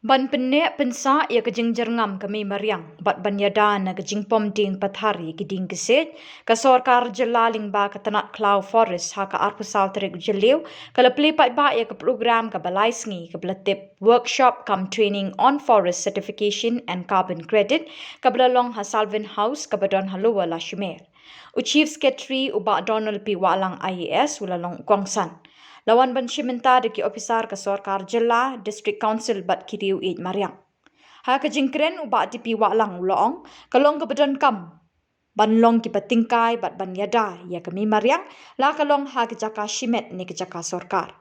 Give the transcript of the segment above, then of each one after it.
Ban penne pensa ia kejing jerngam kami mariang bat banyada na kejing pomding pathari kiding keset ka sorkar jelaling ba ka tanat cloud forest ha ka arpu saltrik jelew kala play ba ia ka program ka balai sngi ka blatip workshop come training on forest certification and carbon credit ka blalong ha salvin house ka badon halua la shumer u chief secretary uba Donald P Wahlang IAS ulalong kwangsan Lawan ban shimenta de ki officer ka sorkar jilla district council bat kiriu id mariang. Ha ka jingkren uba tipi Wahlang ulong kalong ka badan kam. Ban long ki patingkai bat ban yada ya kami mariang la kalong ha ka jaka shimet ni ka jaka sorkar.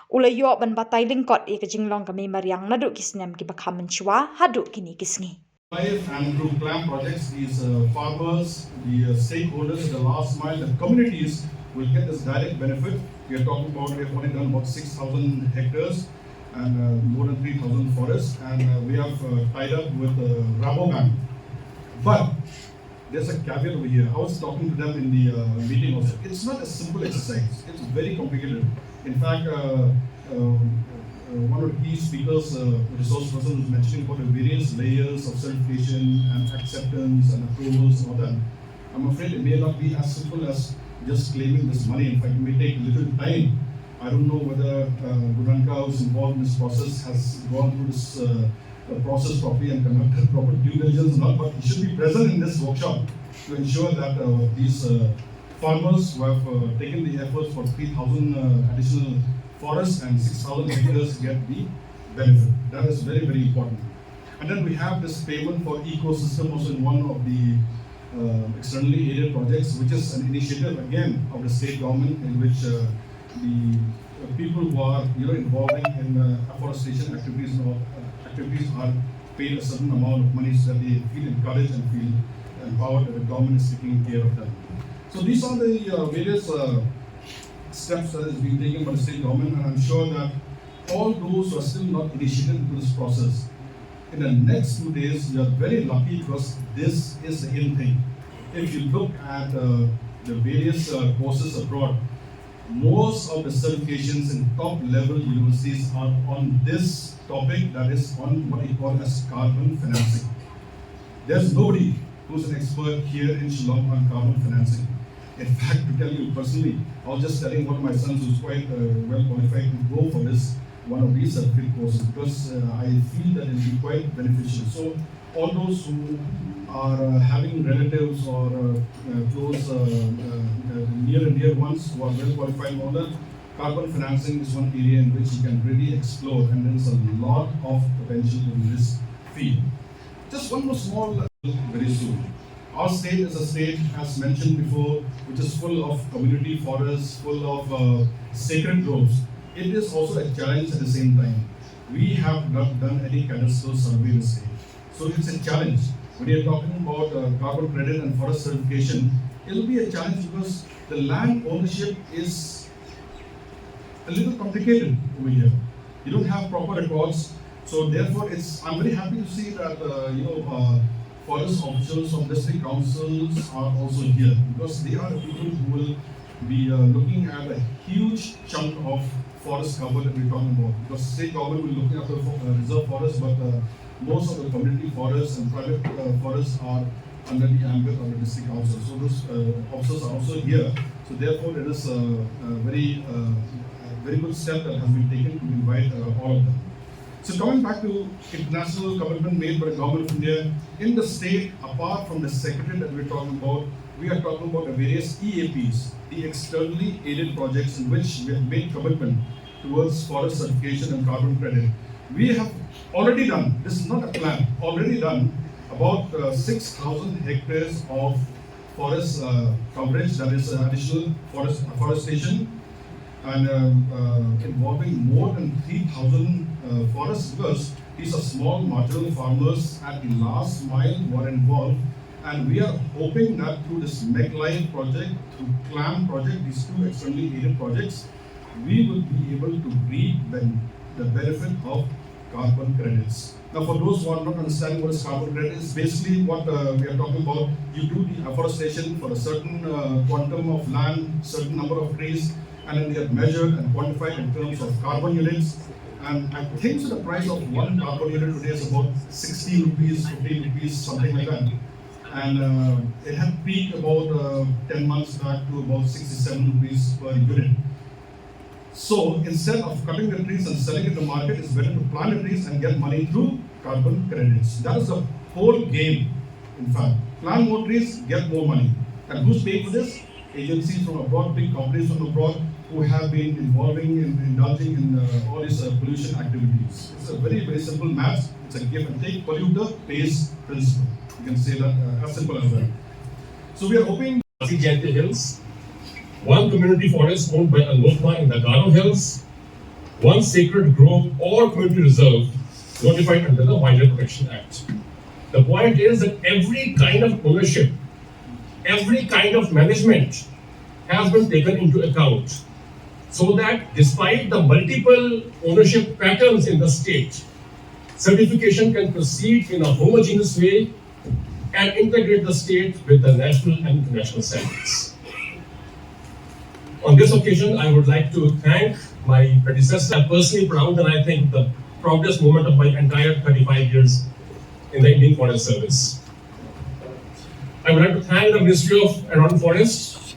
Ula yo ban batai lingkot i ka jinglong kami mariang naduk kisnem ki bakhaman chwa haduk kini kisngi. And through clam projects, these farmers, the stakeholders, the last mile, the communities will get this direct benefit. We are talking about, we have only done about 6,000 hectares and more than 3,000 forests, and we have tied up with Rabobank. But there's a caveat over here. I was talking to them in the meeting also. It's not a simple exercise. It's very complicated. In fact, one of the key speakers, the resource person, was mentioning about the various layers of certification and acceptance and approvals and all that. I'm afraid it may not be as simple as just claiming this money. In fact, it may take a little time. I don't know whether Gudanka, who's involved in this process, has gone through this process properly and conducted proper due diligence or not, but he should be present in this workshop to ensure that these farmers who have taken the efforts for 3,000 additional forests and 6,000 hectares get the benefit. That is very, very important. And then we have this payment for ecosystem also in one of the externally aided projects, which is an initiative again of the state government in which the people who are involving in afforestation activities are paid a certain amount of money so that they feel encouraged and feel empowered that the government is taking care of them. So these are the various steps that is being taken by the state government, and I'm sure that all those who are still not initiated into this process, in the next 2 days, you are very lucky because this is the in thing. If you look at the various courses abroad, most of the certifications in top level universities are on this topic, that is on what we call as carbon financing. There's nobody who's an expert here in Shillong on carbon financing. In fact, to tell you personally, I was just telling one of my sons who's quite well qualified to go for this, one of these certificate courses, because I feel that it will be quite beneficial. So all those who are having relatives or close near and dear ones who are well qualified on that, carbon financing is one area in which you can really explore, and there is a lot of potential in this field. Just one more small, very soon. Our state is a state, as mentioned before, which is full of community forests, full of sacred groves. It is also a challenge at the same time. We have not done any cadastral survey in the state. So it's a challenge. When you're talking about carbon credit and forest certification, it will be a challenge because the land ownership is a little complicated over here. You don't have proper records. So therefore, I'm very happy to see that forest officials from district councils are also here, because they are the people who will be looking at a huge chunk of forest cover that we're talking about. Because state government will be looking after reserve forests, but most of the community forests and private forests are under the ambit of the district council. So those officers are also here. So therefore, it is a very good step that has been taken to invite all of them. So coming back to international commitment made by the government of India, in the state, apart from the secretariat that we're talking about, we are talking about the various EAPs, the externally aided projects in which we have made commitment towards forest certification and carbon credit. We have already done, this is not a plan, already done about 6,000 hectares of forest coverage, that is additional forestation, and involving more than 3,000 forests, because these are small marginal farmers at the last mile who are involved, and we are hoping that through this Meghalaya project, through CLAM project, these two externally aided projects, we will be able to reap the benefit of carbon credits. Now, for those who are not understanding what is carbon credit, is basically what we are talking about. You do the afforestation for a certain quantum of land, certain number of trees, and then they are measured and quantified in terms of carbon units. And I think so the price of one carbon unit today is about 16 rupees, 15 rupees, something like that. And it had peaked about 10 months back to about 67 rupees per unit. So instead of cutting the trees and selling it in the market, it's better to plant the trees and get money through carbon credits. That is the whole game, in fact. Plant more trees, get more money. And who's paying for this? Agencies from abroad, big companies from abroad who have been indulging in all these pollution activities. It's a very, very simple math. It's a give and take, polluter pays principle. You can say that as simple as that. So we are hoping Khasinews Hills, one community forest owned by Anmokma in the Garo Hills, one sacred grove or community reserve notified under the Wildlife Protection Act. The point is that every kind of ownership, every kind of management has been taken into account, so that despite the multiple ownership patterns in the state, certification can proceed in a homogeneous way and integrate the state with the national and international standards. On this occasion, I would like to thank my predecessor. I'm personally proud, and I think the proudest moment of my entire 35 years in the Indian Forest Service. I would like to thank the Ministry of Environment and Forests